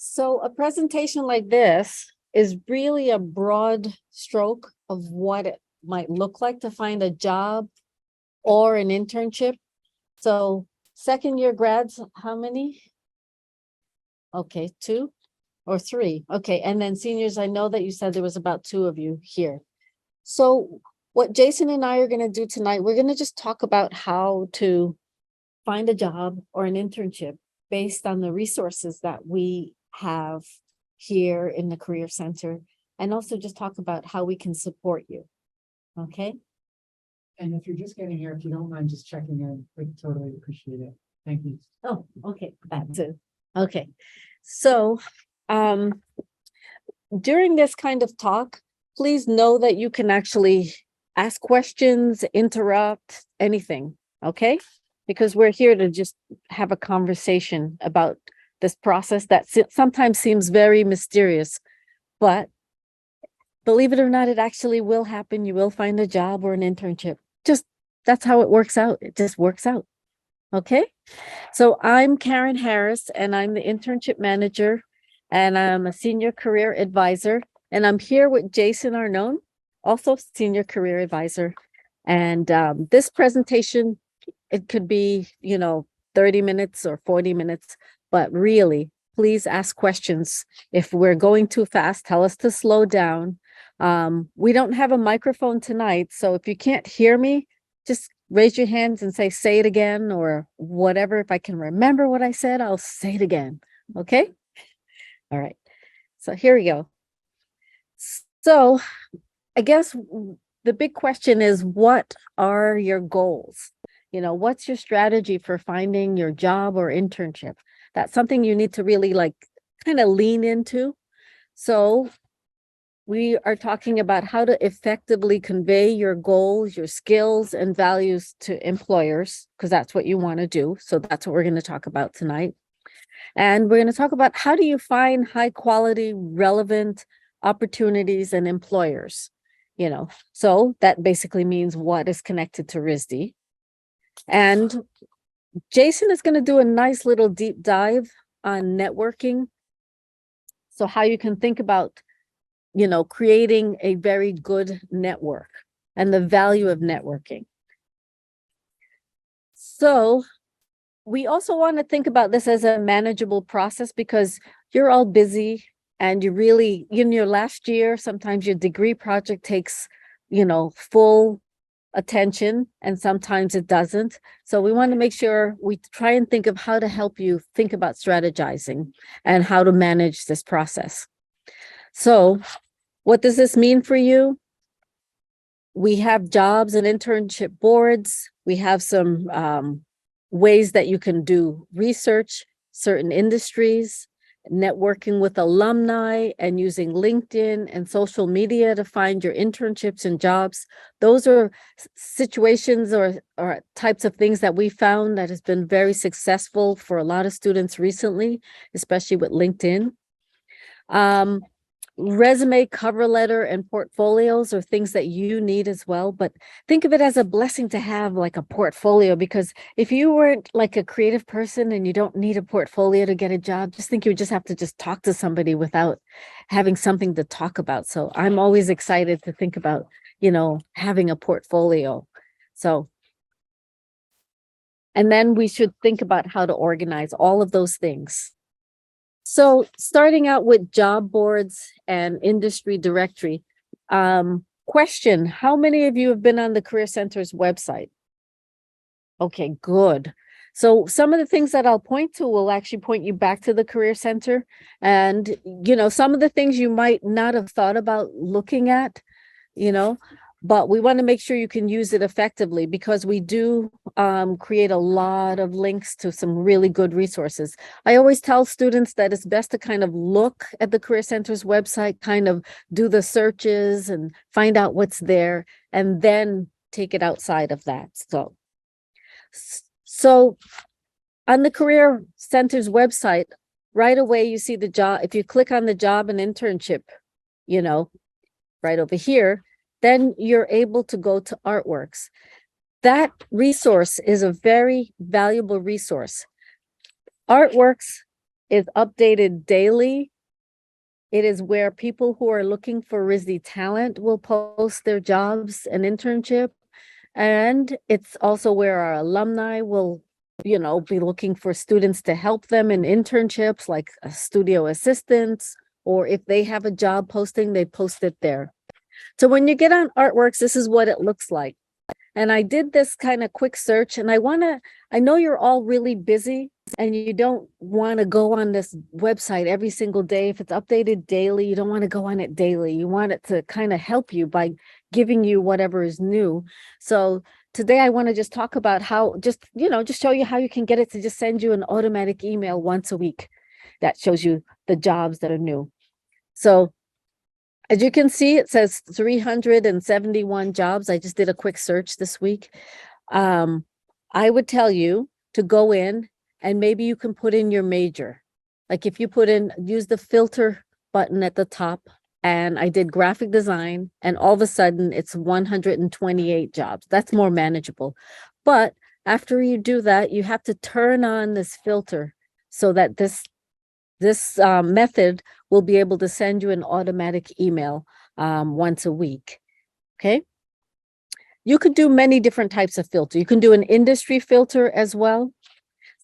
So a presentation like this is really a broad stroke of what it might look like to find a job or an internship. So second year grads, how many? Okay, two or three. Okay, and then seniors, I know that you said there was about two of you here. So what Jason and I are going to do tonight, we're going to just talk about how to find a job or an internship based on the resources that we have here in the Career Center, and also just talk about how we can support you. Okay? And if you're just getting here, if you don't mind just checking in, we'd totally appreciate it. Thank you. Oh, okay, that too. Okay. So during this kind of talk, please know that you can actually ask questions, interrupt, anything, okay? Because we're here to just have a conversation about this process that sometimes seems very mysterious, but believe it or not, it actually will happen. You will find a job or an internship. Just that's how it works out. It just works out. Okay. So I'm Karen Harris, and I'm the internship manager, and I'm a senior career advisor. And I'm here with Jason Arnone, also senior career advisor. And this presentation, it could be, 30 minutes or 40 minutes, but really, please ask questions. If we're going too fast, tell us to slow down. We don't have a microphone tonight, so if you can't hear me, just raise your hands and say it again or whatever. If I can remember what I said, I'll say it again. Okay? All right. So here we go. So I guess the big question is, what are your goals? What's your strategy for finding your job or internship? That's something you need to really kind of lean into. So we are talking about how to effectively convey your goals, your skills, and values to employers, because that's what you want to do. So that's what we're going to talk about tonight. And we're going to talk about how do you find high quality, relevant opportunities and employers, So that basically means what is connected to RISD. And Jason is going to do a nice little deep dive on networking. So how you can think about creating a very good network and the value of networking. So we also want to think about this as a manageable process, because you're all busy and you really, in your last year, sometimes your degree project takes, full attention, and sometimes it doesn't. So we want to make sure we try and think of how to help you think about strategizing and how to manage this process. So what does this mean for you? We have jobs and internship boards. We have some ways that you can do research, certain industries, networking with alumni, and using LinkedIn and social media to find your internships and jobs. Those are situations or types of things that we found that has been very successful for a lot of students recently, especially with LinkedIn. Resume, cover letter, and portfolios are things that you need as well. But think of it as a blessing to have like a portfolio, because if you weren't like a creative person and you don't need a portfolio to get a job, just think you just have to just talk to somebody without having something to talk about. So I'm always excited to think about, having a portfolio. So, and then we should think about how to organize all of those things. So starting out with job boards and industry directory, question, how many of you have been on the Career Center's website? Okay, good. So some of the things that I'll point to will actually point you back to the Career Center. And, some of the things you might not have thought about looking at, but we want to make sure you can use it effectively, because we do create a lot of links to some really good resources. I always tell students that it's best to kind of look at the Career Center's website, kind of do the searches and find out what's there, and then take it outside of that. So on the Career Center's website, right away, you see the job. If you click on the job and internship, right over here, then you're able to go to artworks. That resource is a very valuable resource. Artworks is updated daily. It is where people who are looking for RISD talent will post their jobs and internship. And it's also where our alumni will, be looking for students to help them in internships like studio assistants, or if they have a job posting, they post it there. So when you get on Artworks, this is what it looks like. And I did this kind of quick search, and I know you're all really busy and you don't want to go on this website every single day. If it's updated daily, you don't want to go on it daily. You want it to kind of help you by giving you whatever is new. So today I want to just talk about how, just show you how you can get it to just send you an automatic email once a week that shows you the jobs that are new. So as you can see, it says 371 jobs. I just did a quick search this week. I would tell you to go in and maybe you can put in your major. Like if you use the filter button at the top, and I did graphic design, and all of a sudden it's 128 jobs. That's more manageable. But after you do that, you have to turn on this filter so that this method will be able to send you an automatic email once a week. Okay. You could do many different types of filter. You can do an industry filter as well.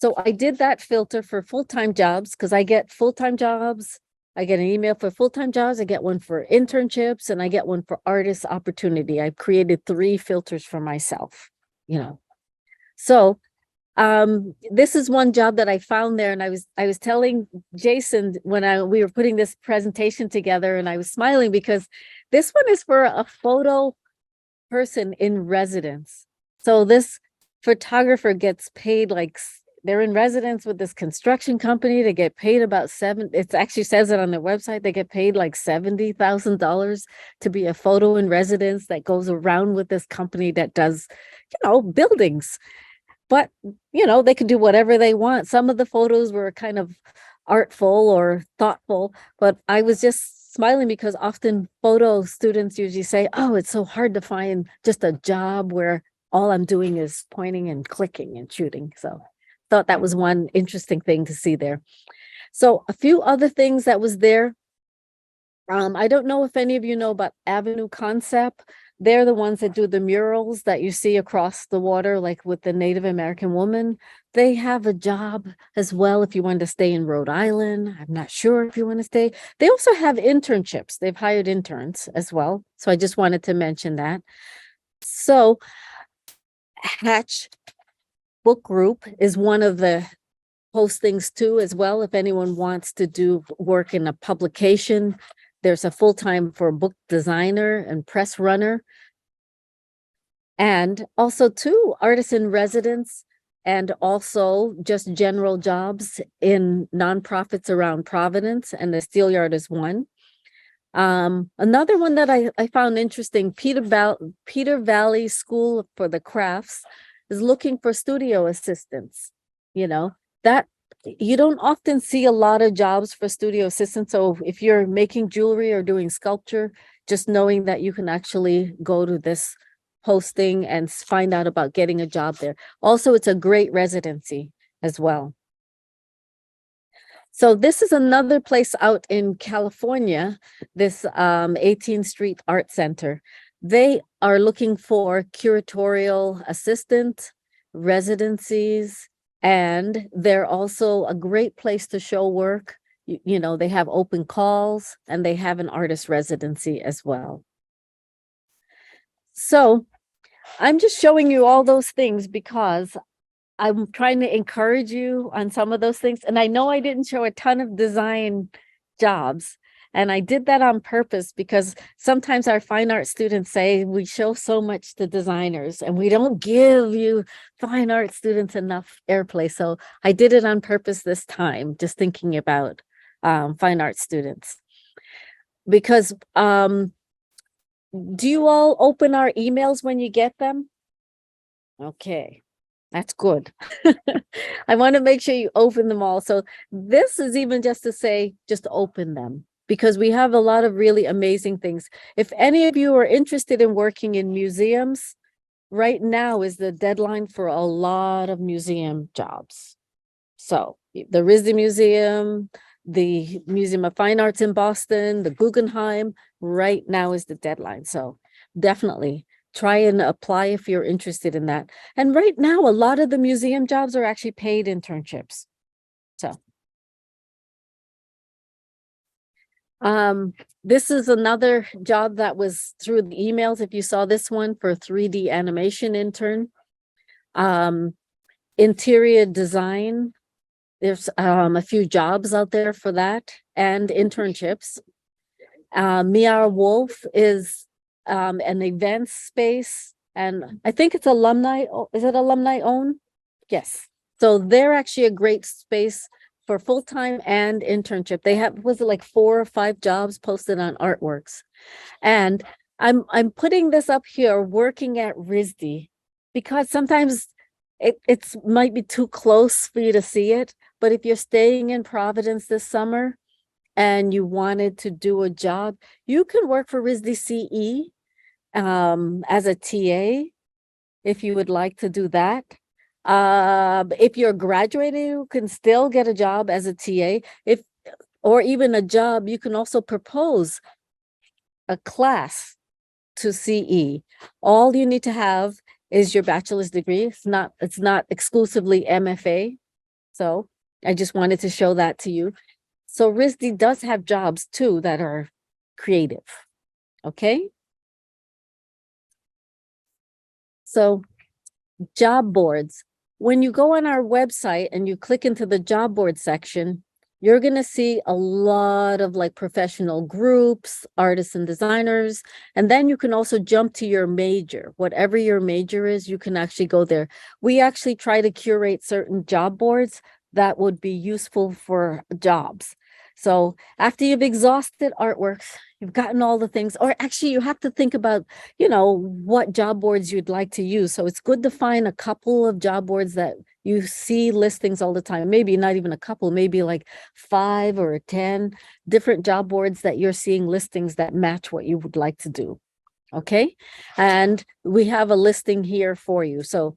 So I did that filter for full-time jobs because I get full-time jobs. I get an email for full-time jobs. I get one for internships, and I get one for artist opportunity. I've created 3 filters for myself, So this is one job that I found there, and I was telling Jason when we were putting this presentation together, and I was smiling because this one is for a photo person in residence. So this photographer gets paid they're in residence with this construction company. They get paid about it actually says it on their website. They get paid like $70,000 to be a photo in residence that goes around with this company that does, buildings. But, they could do whatever they want. Some of the photos were kind of artful or thoughtful, but I was just smiling because often photo students usually say, oh, it's so hard to find just a job where all I'm doing is pointing and clicking and shooting. So thought that was one interesting thing to see there. So a few other things that was there. I don't know if any of you know about Avenue Concept. They're the ones that do the murals that you see across the water, like with the Native American woman. They have a job as well if you want to stay in Rhode Island. I'm not sure if you want to stay. They also have internships. They've hired interns as well. So I just wanted to mention that. So Hatch Book Group is one of the postings too as well. If anyone wants to do work in a publication, there's a full-time for book designer and press runner. And also 2 artists in residence, and also just general jobs in nonprofits around Providence, and the Steelyard is one. Another one that I found interesting, Peter Valley School for the Crafts is looking for studio assistants. That you don't often see a lot of jobs for studio assistants. So if you're making jewelry or doing sculpture, just knowing that you can actually go to this posting and find out about getting a job there. Also, it's a great residency as well. So this is another place out in California, this 18th Street Art Center. They are looking for curatorial assistant, residencies, and they're also a great place to show work. They have open calls, and they have an artist residency as well. So I'm just showing you all those things because I'm trying to encourage you on some of those things. And I know I didn't show a ton of design jobs, and I did that on purpose because sometimes our fine art students say we show so much to designers and we don't give you fine art students enough airplay. So I did it on purpose this time, just thinking about fine art students. Because do you all open our emails when you get them? Okay. That's good. I want to make sure you open them all. So this is even just to say, just open them, because we have a lot of really amazing things. If any of you are interested in working in museums, right now is the deadline for a lot of museum jobs. So the RISD Museum, the Museum of Fine Arts in Boston, the Guggenheim, right now is the deadline. So definitely try and apply if you're interested in that. And right now, a lot of the museum jobs are actually paid internships. So. This is another job that was through the emails. If you saw this one for 3D animation intern. Interior design. There's a few jobs out there for that and internships. Mia Wolf is an event space, and I think it's alumni. Is it alumni owned? Yes. So they're actually a great space for full-time and internship. They have, was it like 4 or 5 jobs posted on Artworks? And I'm putting this up here, working at RISD, because sometimes it's might be too close for you to see it. But if you're staying in Providence this summer and you wanted to do a job, you can work for RISD CE as a TA if you would like to do that. If you're graduating, you can still get a job as a TA. Or even a job, you can also propose a class to CE. All you need to have is your bachelor's degree. It's not exclusively MFA. So I just wanted to show that to you. So RISD does have jobs too that are creative. Okay. So job boards. When you go on our website and you click into the job board section, you're going to see a lot of like professional groups, artists and designers, and then you can also jump to your major. Whatever your major is, you can actually go there. We actually try to curate certain job boards that would be useful for jobs. So after you've exhausted artworks, you've gotten all the things, or actually you have to think about, what job boards you'd like to use. So it's good to find a couple of job boards that you see listings all the time, maybe not even a couple, maybe like 5 or 10 different job boards that you're seeing listings that match what you would like to do. Okay. And we have a listing here for you. So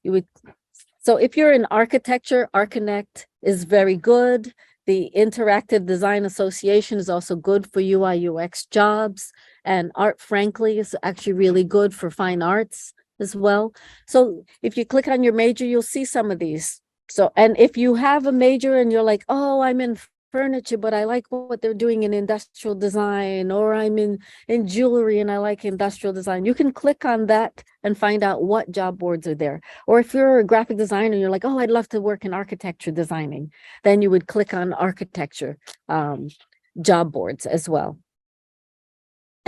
if you're in architecture, ArchiNect is very good. The Interactive Design Association is also good for UI UX jobs, and Art Frankly is actually really good for fine arts as well. So if you click on your major, you'll see some of these. So, and if you have a major and you're like, oh, I'm in furniture, but I like what they're doing in industrial design, or I'm in jewelry and I like industrial design, you can click on that and find out what job boards are there. Or if you're a graphic designer, you're like, oh, I'd love to work in architecture designing, then you would click on architecture job boards as well.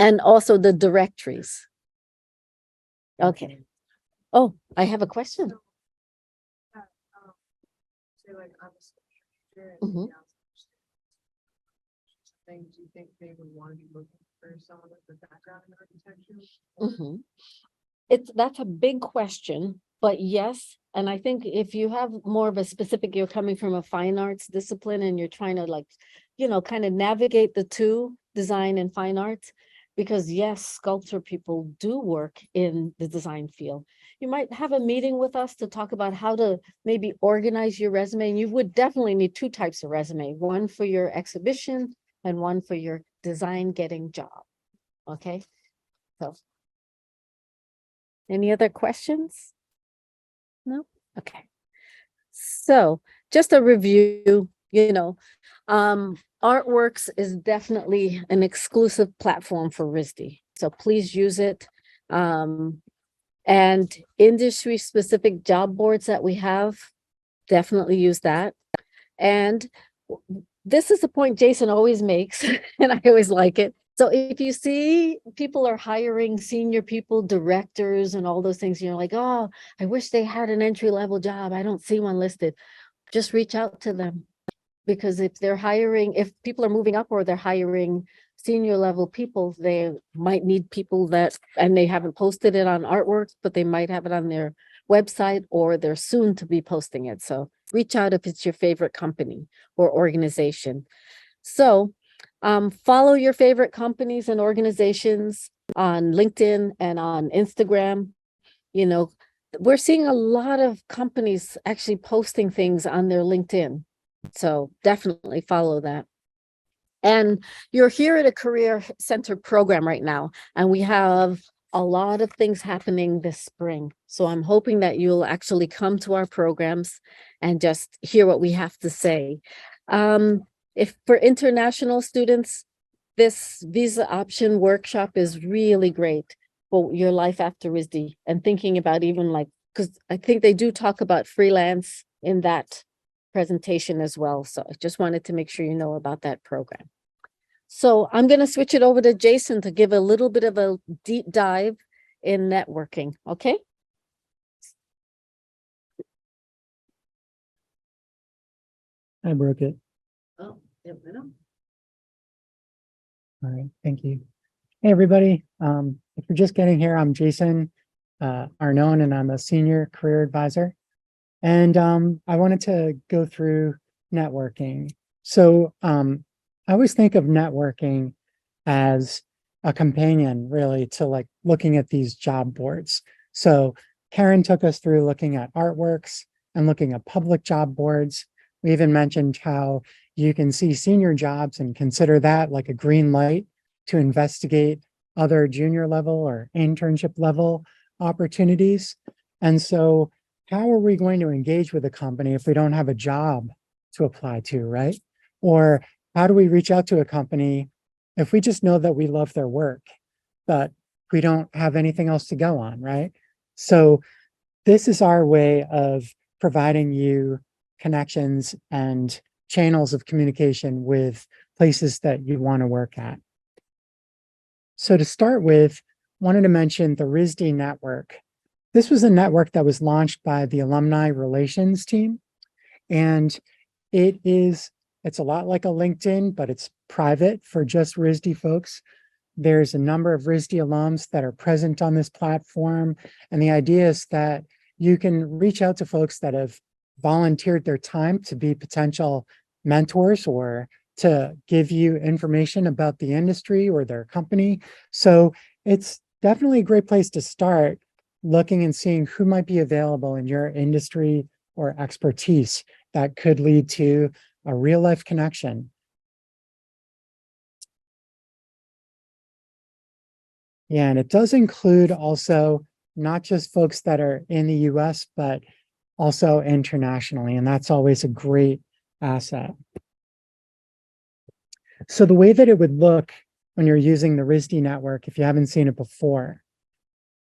And also the directories. Okay. Oh, I have a question. Say like I'm a sculpture Mhm. thing, do you think they would want to be looking for someone with a background in architecture? Mhm. That's a big question, but yes. And I think if you have more of a specific, you're coming from a fine arts discipline and you're trying to like, kind of navigate the two, design and fine arts, because yes, sculptor people do work in the design field. You might have a meeting with us to talk about how to maybe organize your resume. And you would definitely need 2 types of resume, one for your exhibition and one for your design getting job. Okay. So. Any other questions? No? Okay. So just a review, Artworks is definitely an exclusive platform for RISD. So please use it. And industry specific job boards that we have, definitely use that. And this is the point Jason always makes, and I always like it. So if you see people are hiring senior people, directors and all those things, you're like, oh, I wish they had an entry-level job. I don't see one listed. Just reach out to them. Because if they're hiring, if people are moving up or they're hiring senior level people, they might need people that, and they haven't posted it on Artworks, but they might have it on their website or they're soon to be posting it. So reach out if it's your favorite company or organization. So follow your favorite companies and organizations on LinkedIn and on Instagram. we're seeing a lot of companies actually posting things on their LinkedIn. So definitely follow that. And you're here at a career center program right now, and we have a lot of things happening this spring. So I'm hoping that you'll actually come to our programs and just hear what we have to say. If for international students, this visa option workshop is really great for your life after RISD and thinking about even like, because I think they do talk about freelance in that presentation as well. So I just wanted to make sure you know about that program. So I'm going to switch it over to Jason to give a little bit of a deep dive in networking. Okay. I broke it. Oh, yeah, I know. All right, thank you. Hey, everybody. If you're just getting here, I'm Jason Arnone, and I'm a senior career advisor. And I wanted to go through networking. So I always think of networking as a companion, really, to like looking at these job boards. So Karen took us through looking at artworks and looking at public job boards. We even mentioned how you can see senior jobs and consider that like a green light to investigate other junior level or internship level opportunities. And so how are we going to engage with a company if we don't have a job to apply to, right? Or how do we reach out to a company if we just know that we love their work, but we don't have anything else to go on, right? So this is our way of providing you connections and channels of communication with places that you want to work at. So to start with, wanted to mention the RISD network. This was a network that was launched by the alumni relations team. And it's a lot like a LinkedIn, but it's private for just RISD folks. There's a number of RISD alums that are present on this platform. And the idea is that you can reach out to folks that have volunteered their time to be potential mentors or to give you information about the industry or their company. So it's definitely a great place to start looking and seeing who might be available in your industry or expertise that could lead to a real life connection. Yeah, and it does include also not just folks that are in the US, but also internationally, and that's always a great asset. So the way that it would look when you're using the RISD network, if you haven't seen it before,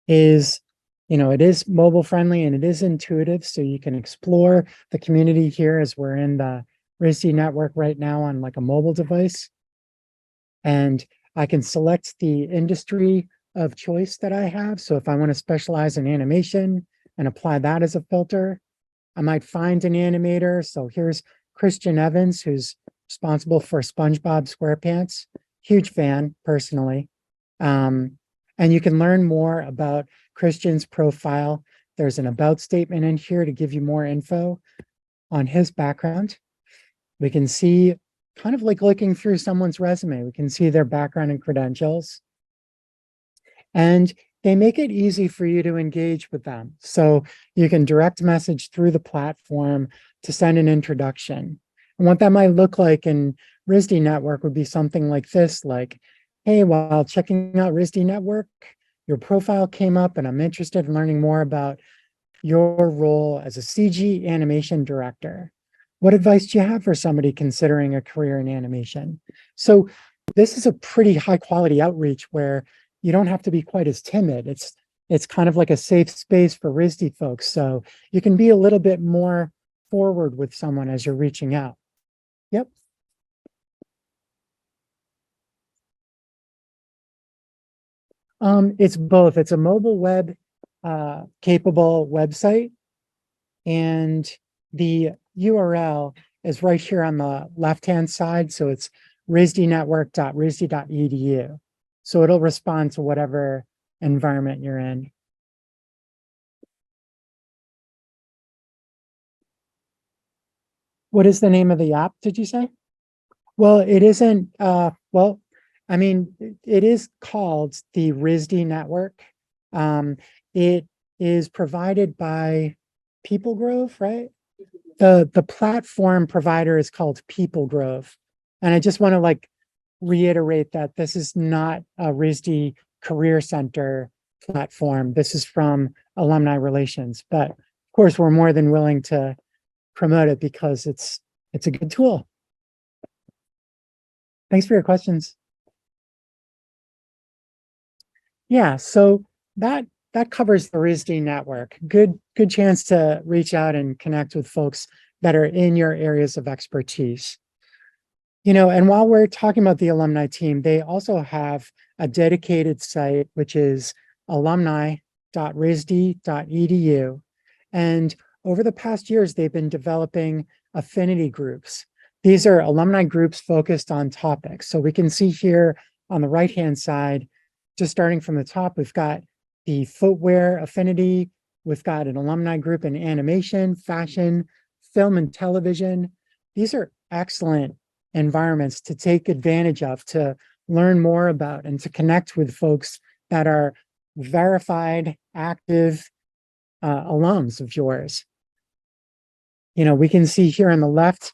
is, it is mobile friendly and it is intuitive. So you can explore the community here as we're in the RISD network right now on like a mobile device. And I can select the industry of choice that I have. So if I want to specialize in animation and apply that as a filter, I might find an animator. So here's Christian Evans, who's responsible for SpongeBob SquarePants. Huge fan, personally. And you can learn more about Christian's profile. There's an about statement in here to give you more info on his background. We can see, kind of like looking through someone's resume, we can see their background and credentials. And they make it easy for you to engage with them. So you can direct message through the platform to send an introduction. And what that might look like in RISD Network would be something like this, like, hey, while checking out RISD Network, your profile came up and I'm interested in learning more about your role as a CG animation director. What advice do you have for somebody considering a career in animation? So this is a pretty high quality outreach where you don't have to be quite as timid. It's kind of like a safe space for RISD folks. So you can be a little bit more forward with someone as you're reaching out. Yep. It's both. It's a mobile web capable website, and the URL is right here on the left-hand side. So it's risdnetwork.risd.edu. So it'll respond to whatever environment you're in. What is the name of the app, did you say? Well, it isn't, well, I mean, it is called the RISD network. It is provided by People Grove, right? The platform provider is called People Grove. And I just want to like reiterate that this is not a RISD Career Center platform. This is from Alumni Relations, but of course we're more than willing to promote it because it's a good tool. Thanks for your questions. Yeah, so that covers the RISD network. Good chance to reach out and connect with folks that are in your areas of expertise. You know, and while we're talking about the alumni team, they also have a dedicated site, which is alumni.risd.edu. And over the past years, they've been developing affinity groups. These are alumni groups focused on topics. So we can see here on the right-hand side, just starting from the top, we've got the footwear affinity. We've got an alumni group in animation, fashion, film and television. These are excellent environments to take advantage of, to learn more about, and to connect with folks that are verified, active alums of yours. You know, we can see here on the left,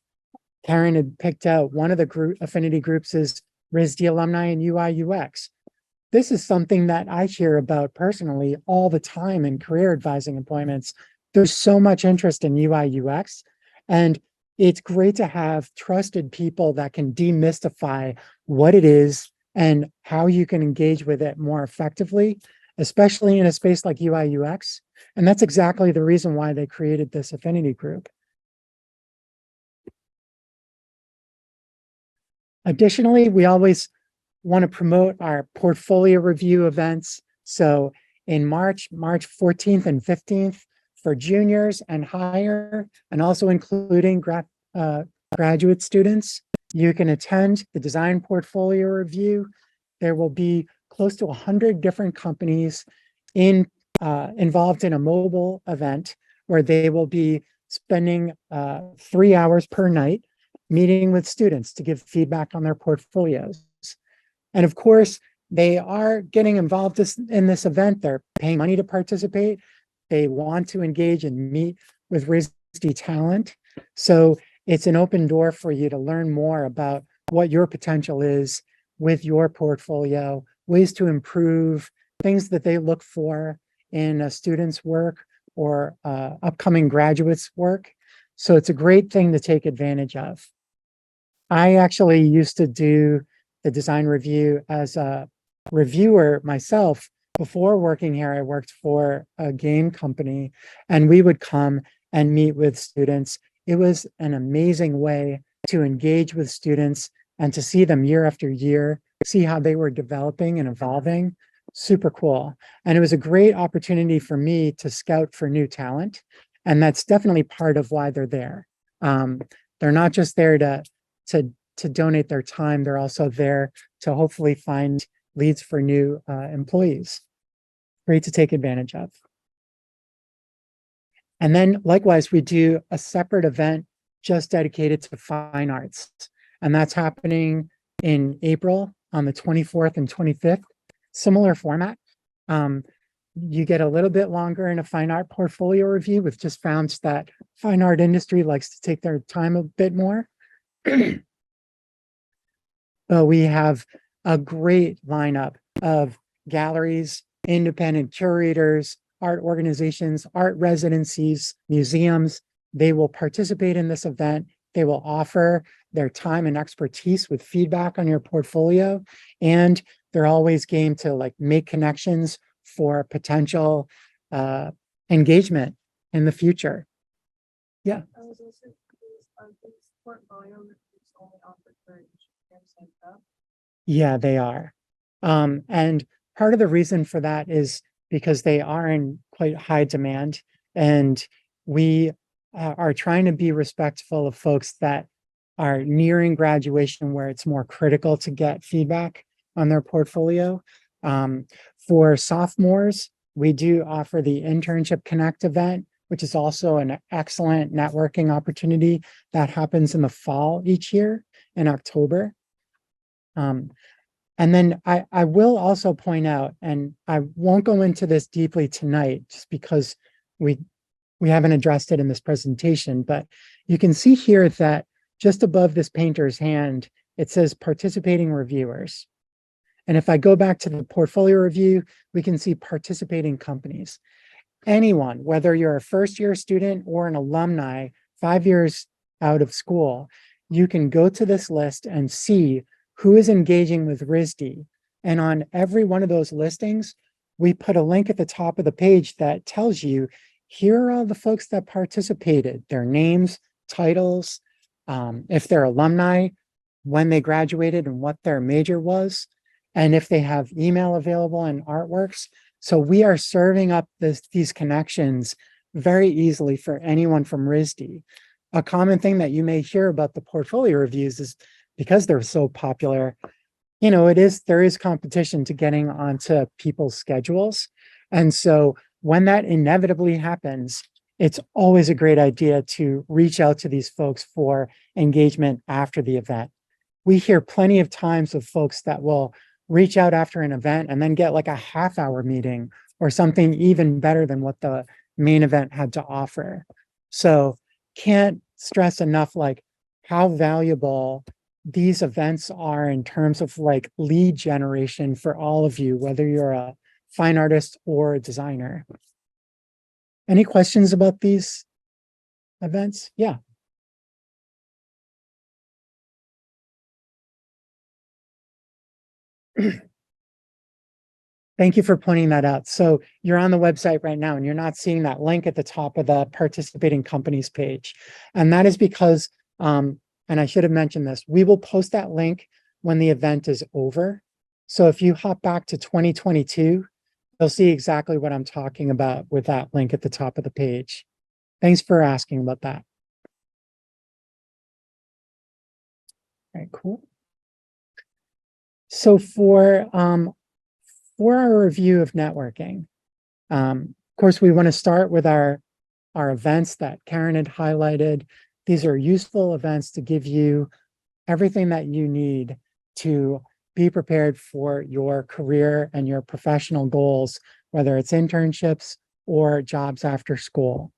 Karen had picked out one of the affinity groups is RISD alumni in UI UX. This is something that I hear about personally all the time in career advising appointments. There's so much interest in UI UX, and it's great to have trusted people that can demystify what it is and how you can engage with it more effectively, especially in a space like UI UX. And that's exactly the reason why they created this affinity group. Additionally, we always want to promote our portfolio review events. So in March 14th and 15th for juniors and higher, and also including graduate students, you can attend the design portfolio review. There will be close to 100 different companies involved in a mobile event where they will be spending 3 hours per night meeting with students to give feedback on their portfolios. And of course, they are getting involved in this event. They're paying money to participate. They want to engage and meet with RISD talent. So it's an open door for you to learn more about what your potential is with your portfolio, ways to improve, things that they look for in a student's work or upcoming graduates' work. So it's a great thing to take advantage of. I actually used to do the design review as a reviewer myself. Before working here, I worked for a game company, and we would come and meet with students. It was an amazing way to engage with students and to see them year after year, see how they were developing and evolving. Super cool. And it was a great opportunity for me to scout for new talent. And that's definitely part of why they're there. They're not just there to donate their time. They're also there to hopefully find leads for new employees. Great to take advantage of. And then likewise, we do a separate event just dedicated to fine arts. And that's happening in April on the 24th and 25th. Similar format. You get a little bit longer in a fine art portfolio review. We've just found that fine art industry likes to take their time a bit more. We have a great lineup of galleries, independent curators, art organizations, art residencies, museums. They will participate in this event. They will offer their time and expertise with feedback on your portfolio. And they're always game to like make connections for potential engagement in the future. Yeah. I was also curious, are these portfolio reviews only offered for Internships and stuff? Yeah, they are. And part of the reason for that is because they are in quite high demand, and we are trying to be respectful of folks that are nearing graduation where it's more critical to get feedback on their portfolio. For sophomores, we do offer the Internship Connect event, which is also an excellent networking opportunity that happens in the fall each year in October. And then I will also point out, and I won't go into this deeply tonight just because we haven't addressed it in this presentation, but you can see here that just above this painter's hand, it says participating reviewers. And if I go back to the portfolio review, we can see participating companies. Anyone, whether you're a first-year student or an alumni 5 years out of school, you can go to this list and see who is engaging with RISD. And on every one of those listings, we put a link at the top of the page that tells you, here are all the folks that participated, their names, titles, if they're alumni, when they graduated and what their major was, and if they have email available and artworks. So we are serving up these connections very easily for anyone from RISD. A common thing that you may hear about the portfolio reviews is because they're so popular, you know, there is competition to getting onto people's schedules. And so when that inevitably happens, it's always a great idea to reach out to these folks for engagement after the event. We hear plenty of times of folks that will reach out after an event and then get like a half-hour meeting or something even better than what the main event had to offer. So can't stress enough like how valuable these events are in terms of like lead generation for all of you, whether you're a fine artist or a designer. Any questions about these events? Yeah. Thank you for pointing that out. So you're on the website right now and you're not seeing that link at the top of the participating companies page. And that is because, and I should have mentioned this, we will post that link when the event is over. So if you hop back to 2022, you'll see exactly what I'm talking about with that link at the top of the page. Thanks for asking about that. All right, cool. So for our review of networking, of course, we want to start with our events that Karen had highlighted. These are useful events to give you everything that you need to be prepared for your career and your professional goals, whether it's internships or jobs after school.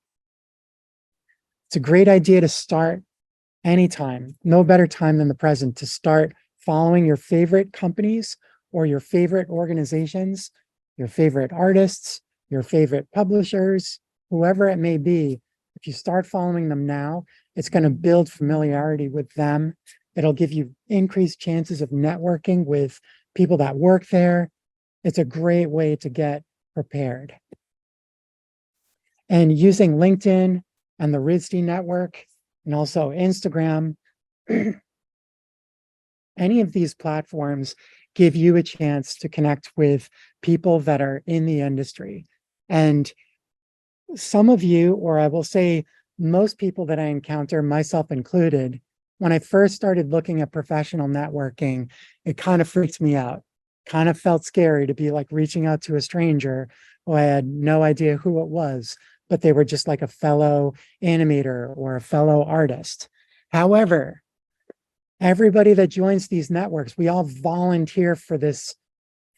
It's a great idea to start anytime, no better time than the present, to start following your favorite companies or your favorite organizations, your favorite artists, your favorite publishers, whoever it may be. If you start following them now, it's going to build familiarity with them. It'll give you increased chances of networking with people that work there. It's a great way to get prepared. And using LinkedIn and the RISD network and also Instagram, any of these platforms give you a chance to connect with people that are in the industry. And some of you, or I will say most people that I encounter, myself included, when I first started looking at professional networking, it kind of freaked me out. Kind of felt scary to be like reaching out to a stranger who I had no idea who it was, but they were just like a fellow animator or a fellow artist. However, everybody that joins these networks, we all volunteer for this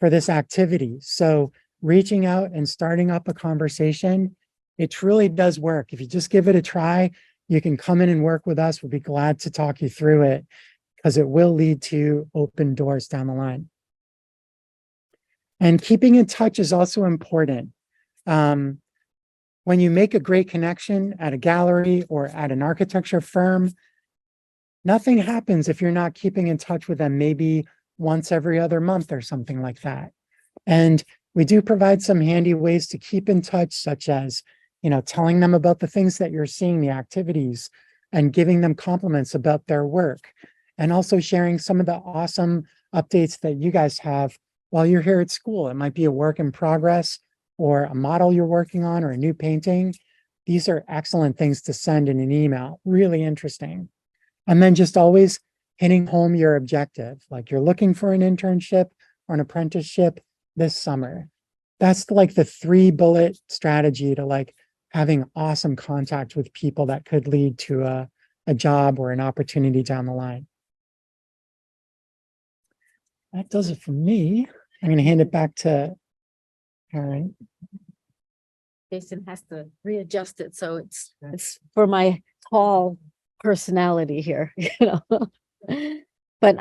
activity. So reaching out and starting up a conversation, it truly does work. If you just give it a try, you can come in and work with us. We'll be glad to talk you through it because it will lead to open doors down the line. And keeping in touch is also important. When you make a great connection at a gallery or at an architecture firm, nothing happens if you're not keeping in touch with them maybe once every other month or something like that. And we do provide some handy ways to keep in touch, such as, you know, telling them about the things that you're seeing, the activities, and giving them compliments about their work. And also sharing some of the awesome updates that you guys have while you're here at school. It might be a work in progress or a model you're working on or a new painting. These are excellent things to send in an email, really interesting. And then just always hitting home your objective, like you're looking for an internship or an apprenticeship this summer. That's like the 3-bullet strategy to like having awesome contact with people that could lead to a job or an opportunity down the line. that does it for me. I'm going to hand it back to Karen. Jason has to readjust it, so it's for my tall personality here, you know. But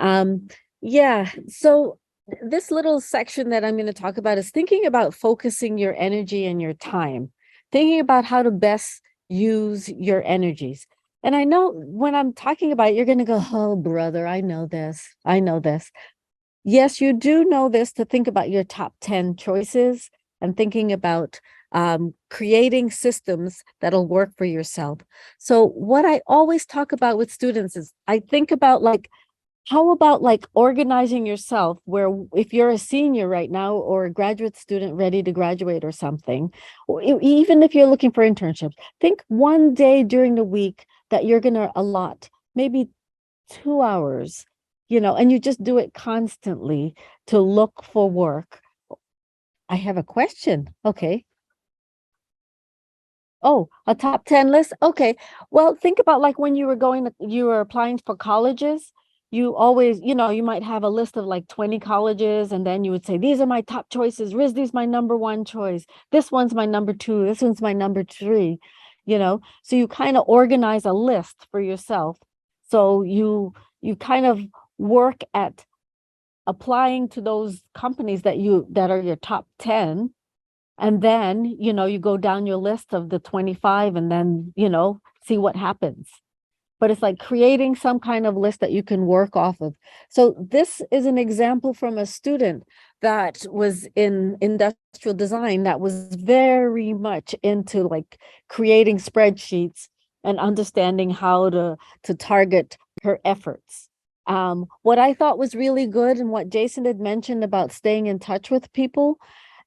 yeah, so this little section that I'm going to talk about is thinking about focusing your energy and your time, thinking about how to best use your energies. And I know when I'm talking about it, you're going to go, oh, brother, I know this. I know this. Yes, you do know this, to think about your top 10 choices and thinking about creating systems that'll work for yourself. So what I always talk about with students is I think about like, how about like organizing yourself where if you're a senior right now or a graduate student ready to graduate or something, or even if you're looking for internships, think one day during the week that you're going to allot, maybe 2 hours, you know, and you just do it constantly to look for work. I have a question. Okay. Oh, a top 10 list? Okay. Well, think about like when you were applying for colleges, you always, you know, you might have a list of like 20 colleges, and then you would say, these are my top choices. RISD's my number one choice. This one's my number two. This one's my number three, you know? So you kind of organize a list for yourself. So you kind of work at applying to those companies that are your top 10, and then, you know, you go down your list of the 25 and then, you know, see what happens. But it's like creating some kind of list that you can work off of. So this is an example from a student that was in industrial design that was very much into like creating spreadsheets and understanding how to target her efforts. What I thought was really good and what Jason had mentioned about staying in touch with people,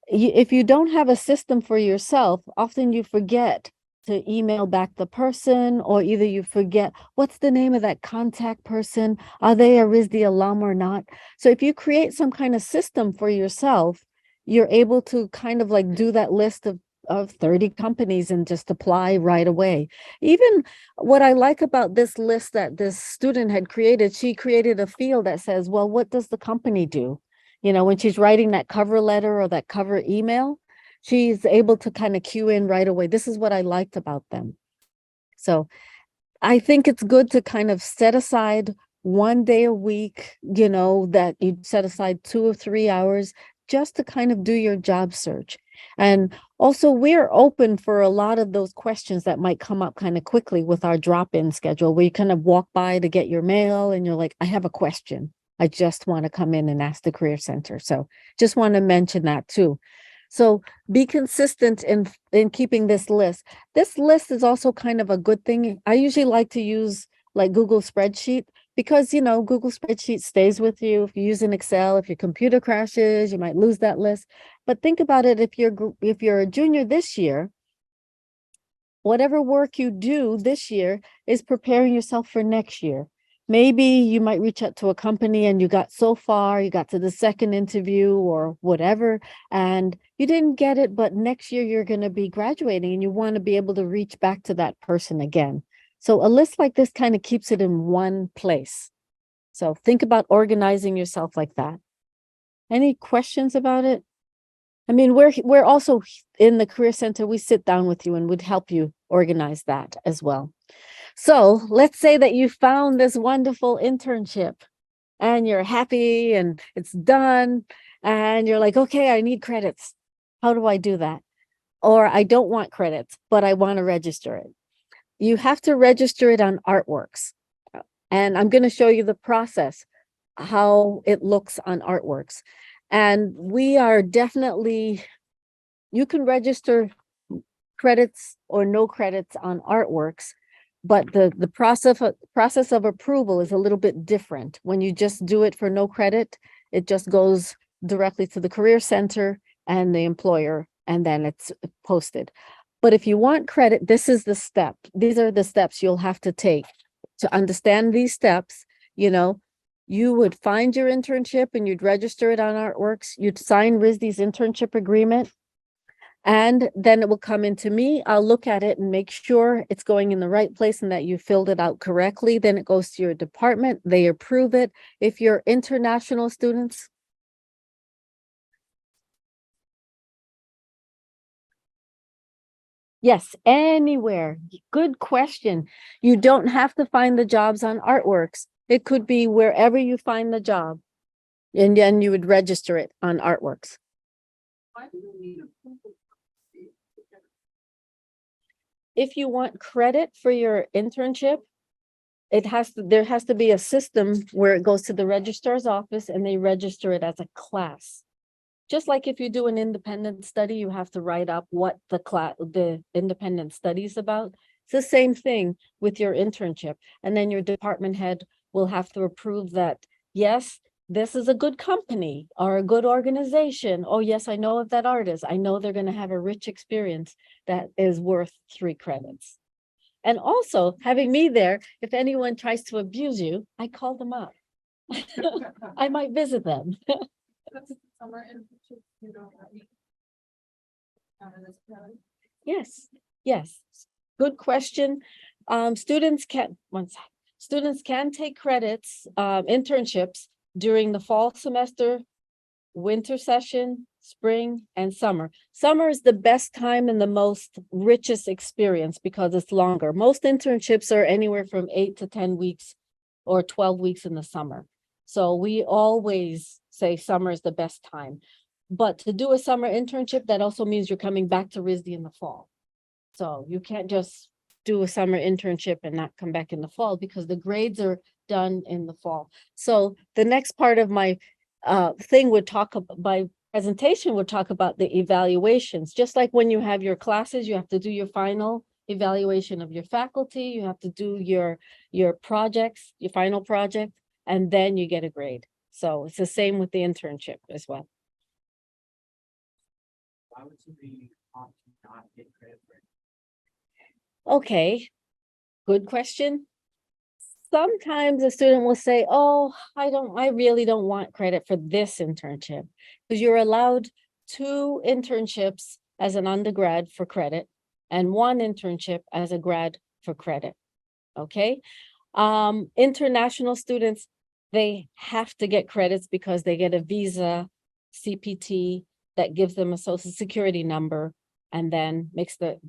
if you don't have a system for yourself, often you forget to email back the person, or either you forget what's the name of that contact person, are they a RISD alum or not? So if you create some kind of system for yourself, you're able to kind of like do that list of 30 companies and just apply right away. Even what I like about this list that this student had created, she created a field that says, well, what does the company do? You know, when she's writing that cover letter or that cover email, she's able to kind of cue in right away. This is what I liked about them. So I think it's good to kind of set aside one day a week, you know, that you set aside 2 or 3 hours just to kind of do your job search. And also we're open for a lot of those questions that might come up kind of quickly with our drop-in schedule, where you kind of walk by to get your mail and you're like, I have a question. I just want to come in and ask the Career Center. So just want to mention that too. So be consistent in keeping this list. This list is also kind of a good thing. I usually like to use like Google Spreadsheet because, you know, Google Spreadsheet stays with you. If you use an Excel, if your computer crashes, you might lose that list. But think about it, if you're a junior this year, whatever work you do this year is preparing yourself for next year. Maybe you might reach out to a company and you got so far, you got to the second interview or whatever, and you didn't get it, but next year you're going to be graduating and you want to be able to reach back to that person again. So a list like this kind of keeps it in one place. So think about organizing yourself like that. Any questions about it? I mean, we're also in the Career Center, we sit down with you and would help you organize that as well. So let's say that you found this wonderful internship and you're happy and it's done and you're like, okay, I need credits. How do I do that? Or I don't want credits, but I want to register it. You have to register it on Artworks. And I'm going to show you the process, how it looks on Artworks. And we are definitely, you can register credits or no credits on Artworks, but the process of approval is a little bit different. When you just do it for no credit, it just goes directly to the Career Center and the employer, and then it's posted. But if you want credit, this is the step. These are the steps you'll have to take to understand these steps. You know, you would find your internship and you'd register it on Artworks. You'd sign RISD's internship agreement. And then it will come into me. I'll look at it and make sure it's going in the right place and that you filled it out correctly. Then it goes to your department. They approve it. If you're international students, Yes, anywhere. Good question. You don't have to find the jobs on Artworks. It could be wherever you find the job. And then you would register it on Artworks. Why do we need approval? If you want credit for your internship, there has to be a system where it goes to the registrar's office and they register it as a class. Just like if you do an independent study, you have to write up what the independent study is about. It's the same thing with your internship. And then your department head will have to approve that, yes, this is a good company or a good organization. Oh, yes, I know of that artist. I know they're going to have a rich experience that is worth 3 credits. And also having me there, if anyone tries to abuse you, I call them up. I might visit them. That's the summer internship, you don't have any. This code. Yes, yes. Good question. Students can take credits, internships during the fall semester, winter session, spring, and summer. Summer is the best time and the most richest experience because it's longer. Most internships are anywhere from 8 to 10 weeks or 12 weeks in the summer. So we always say summer is the best time. But to do a summer internship, that also means you're coming back to RISD in the fall. So you can't just do a summer internship and not come back in the fall because the grades are done in the fall. So the next part of my thing would talk about, my presentation would talk about the evaluations. Just like when you have your classes, you have to do your final evaluation of your faculty, you have to do your projects, your final project, and then you get a grade. So it's the same with the internship as well. Why would somebody opt to not get credit for it? Okay, good question. Sometimes a student will say, oh, I really don't want credit for this internship. Because you're allowed 2 internships as an undergrad for credit and 1 internship as a grad for credit. Okay. International students, they have to get credits because they get a visa, CPT that gives them a social security number and then makes them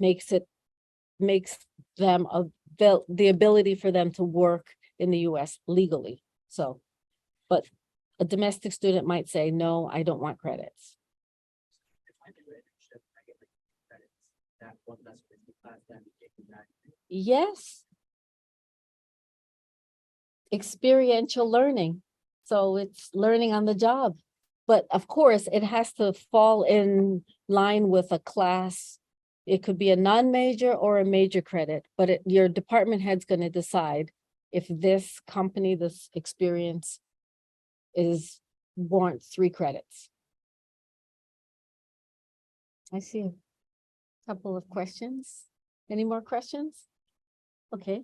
the ability for them to work in the US legally. So, but a domestic student might say, no, I don't want credits. If I do an internship, I get like credits. That one less risky class than taking that. Yes. Experiential learning. So it's learning on the job. But of course, it has to fall in line with a class. It could be a non-major or a major credit, but your department head's going to decide if this company, this experience warrants 3 credits. I see a couple of questions. Any more questions? Okay.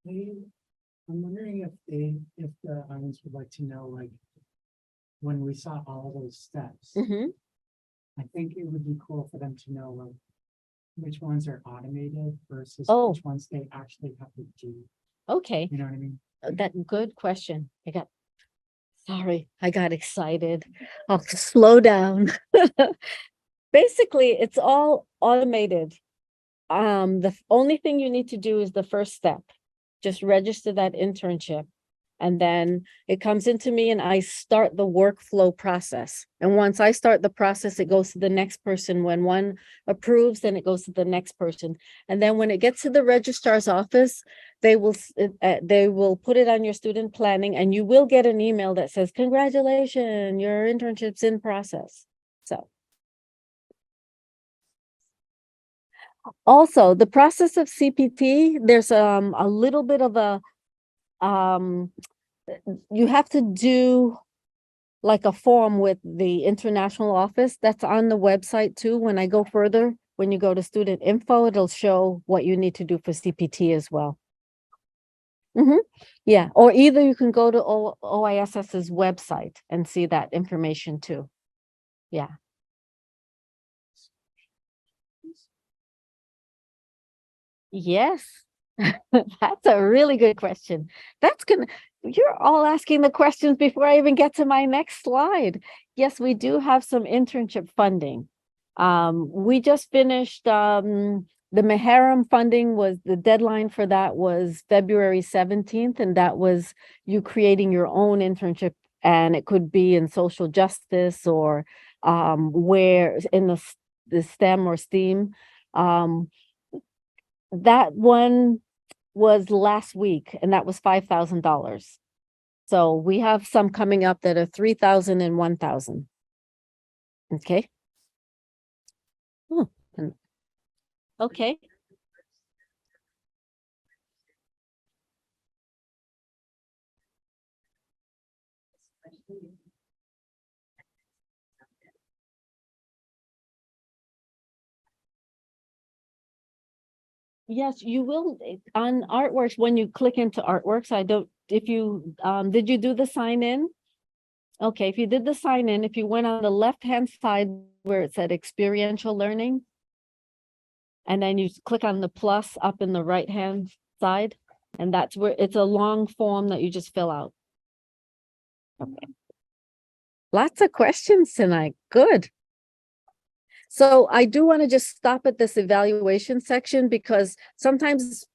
I'm wondering if the audience would like to know, like, when we saw all those steps, Mm-hmm. I think it would be cool for them to know, like, which ones are automated versus Oh. which ones they actually have to do. Okay. You know what I mean? That good question. Sorry, I got excited. I'll slow down. Basically, it's all automated. The only thing you need to do is the first step. Just register that internship. And then it comes into me and I start the workflow process. And once I start the process, it goes to the next person. When one approves, then it goes to the next person. And then when it gets to the registrar's office, they will put it on your student planning and you will get an email that says, congratulations, your internship's in process. So. Also, the process of CPT, there's a little bit of a you have to do like a form with the international office that's on the website too. When I go further, when you go to student info, it'll show what you need to do for CPT as well. Yeah, or either you can go to OISS's website and see that information too. Yeah. Yes. That's a really good question. You're all asking the questions before I even get to my next slide. Yes, we do have some internship funding. We just finished the Meharem funding was, the deadline for that was February 17th, and that was you creating your own internship, and it could be in social justice or where in the STEM or STEAM. That one was last week, and that was $5,000. So we have some coming up that are 3,000 and 1,000. Okay. Okay. Yes, you will on artworks, when you click into artworks, I don't, if you, did you do the sign in? Okay, if you did the sign in, if you went on the left-hand side where it said experiential learning, and then you click on the plus up in the right-hand side, and that's where it's a long form that you just fill out. Okay. Lots of questions tonight. Good. So I do want to just stop at this evaluation section because sometimes,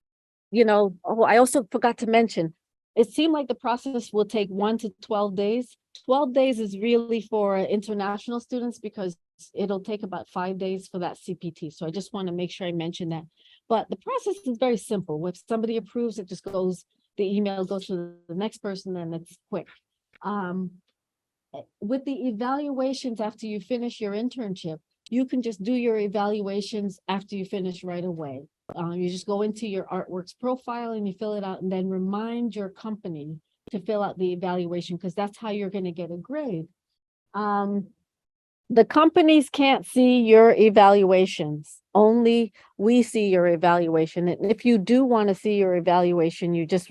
oh, I also forgot to mention, it seemed like the process will take 1 to 12 days. 12 days is really for international students because it'll take about 5 days for that CPT. So I just want to make sure I mention that. But the process is very simple. If somebody approves, it just goes, the email goes to the next person and it's quick. With the evaluations after you finish your internship, you can just do your evaluations after you finish right away. You just go into your artworks profile and you fill it out, and then remind your company to fill out the evaluation because that's how you're going to get a grade. The companies can't see your evaluations. Only we see your evaluation. And if you do want to see your evaluation, you just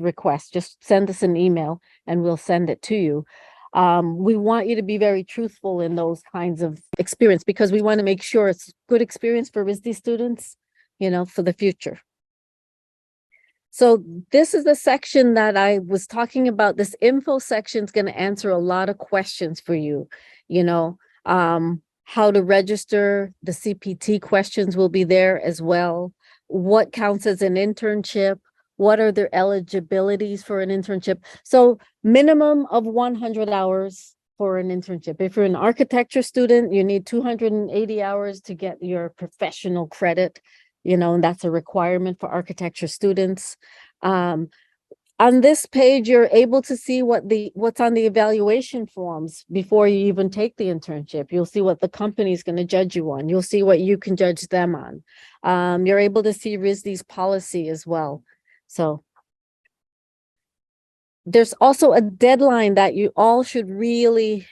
send us an email and we'll send it to you. We want you to be very truthful in those kinds of experience because we want to make sure it's good experience for RISD students, for the future. So this is the section that I was talking about. This info section is going to answer a lot of questions for you, how to register. The CPT questions will be there as well. What counts as an internship? What are their eligibilities for an internship? So minimum of 100 hours for an internship. If you're an architecture student, you need 280 hours to get your professional credit, and that's a requirement for architecture students. On this page, you're able to see what's on the evaluation forms before you even take the internship. You'll see what the company is going to judge you on. You'll see what you can judge them on. You're able to see RISD's policy as well. So there's also a deadline that you all should really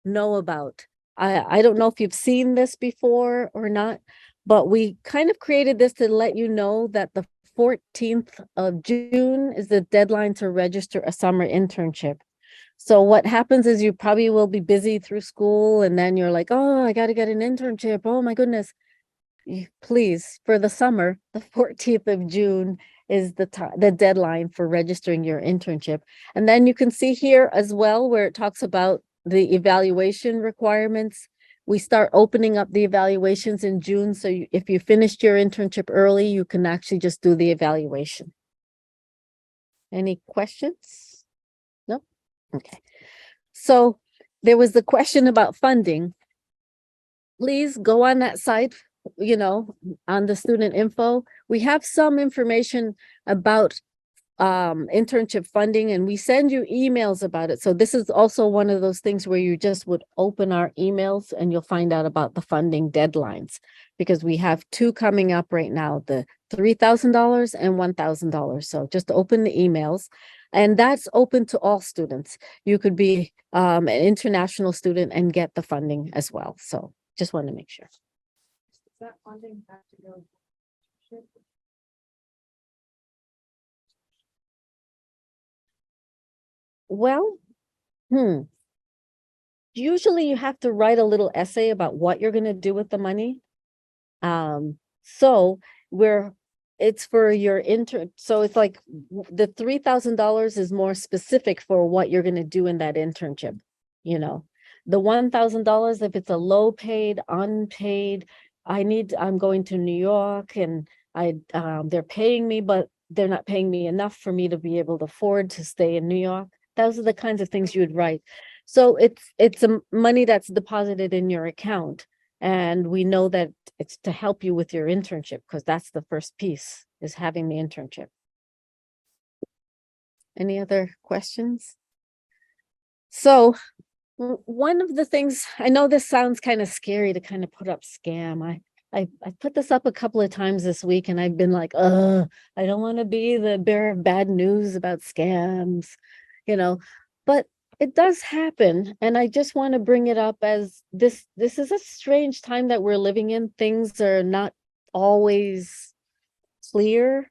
know about. I don't know if you've seen this before or not, but we kind of created this to let you know that the 14th of June is the deadline to register a summer internship. So what happens is you probably will be busy through school and then you're like, oh, I got to get an internship. Oh my goodness. Please, for the summer, the 14th of June is the deadline for registering your internship. And then you can see here as well where it talks about the evaluation requirements. We start opening up the evaluations in June. So if you finished your internship early, you can actually just do the evaluation. Any questions? No? Okay. So there was the question about funding. Please go on that site, on the student info. We have some information about internship funding and we send you emails about it. So this is also one of those things where you just would open our emails and you'll find out about the funding deadlines because we have two coming up right now, the $3,000 and $1,000. So just open the emails and that's open to all students. You could be an international student and get the funding as well. So just want to make sure. Does that funding have to go? Well, usually you have to write a little essay about what you're going to do with the money. So it's for your intern. So it's like the $3,000 is more specific for what you're going to do in that internship. The $1,000, if it's a low paid, unpaid, I'm going to New York and they're paying me, but they're not paying me enough for me to be able to afford to stay in New York. Those are the kinds of things you would write. So it's money that's deposited in your account. And we know that it's to help you with your internship, because that's the first piece, is having the internship. Any other questions? So one of the things, I know this sounds kind of scary to kind of put up scam. I put this up a couple of times this week, and I've been like, I don't want to be the bearer of bad news about scams, but it does happen. And I just want to bring it up as this is a strange time that we're living in. Things are not always clear.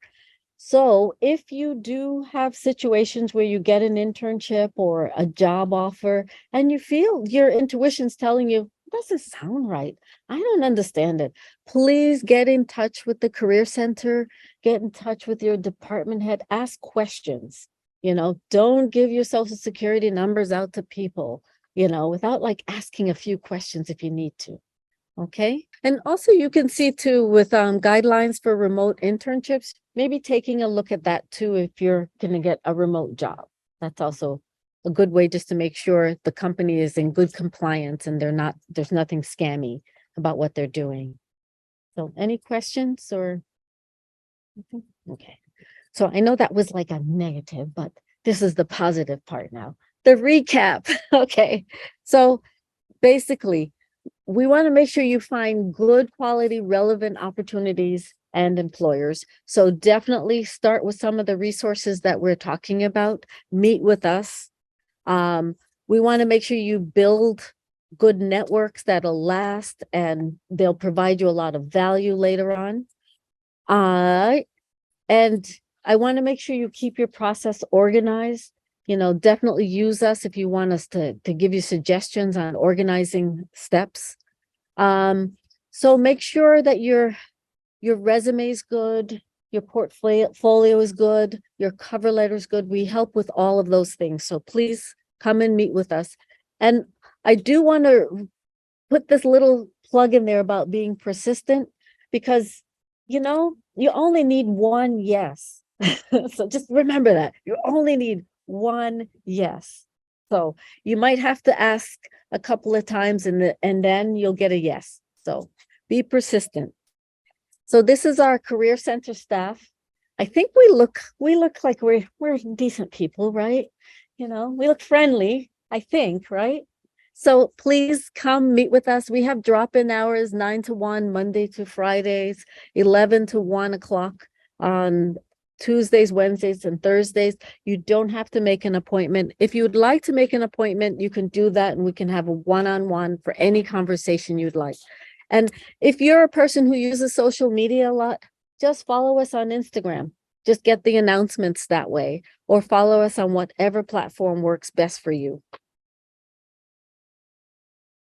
So if you do have situations where you get an internship or a job offer and you feel your intuition's telling you, doesn't sound right, I don't understand it, please get in touch with the Career Center, get in touch with your department head, ask questions. Don't give your social security numbers out to people, without like asking a few questions if you need to. Okay. And also you can see too with guidelines for remote internships, maybe taking a look at that too if you're going to get a remote job. That's also a good way just to make sure the company is in good compliance and there's nothing scammy about what they're doing. So any questions or? Okay. So I know that was like a negative, but this is the positive part now. The recap. Okay. So basically, we want to make sure you find good quality, relevant opportunities and employers. So definitely start with some of the resources that we're talking about. Meet with us. We want to make sure you build good networks that'll last and they'll provide you a lot of value later on. And I want to make sure you keep your process organized. Definitely use us if you want us to give you suggestions on organizing steps. So make sure that your resume is good, your portfolio is good, your cover letter is good. We help with all of those things. So please come and meet with us. And I do want to put this little plug in there about being persistent, because you only need one yes. So just remember that you only need one yes. So you might have to ask a couple of times and then you'll get a yes. So be persistent. So this is our Career Center staff. I think we look like we're decent people, right? We look friendly, I think, right? So please come meet with us. We have drop-in hours 9 to 1, Monday to Fridays, 11 to 1 o'clock on Tuesdays, Wednesdays, and Thursdays. You don't have to make an appointment. If you would like to make an appointment, you can do that and we can have a one-on-one for any conversation you'd like. And if you're a person who uses social media a lot, just follow us on Instagram. Just get the announcements that way, or follow us on whatever platform works best for you.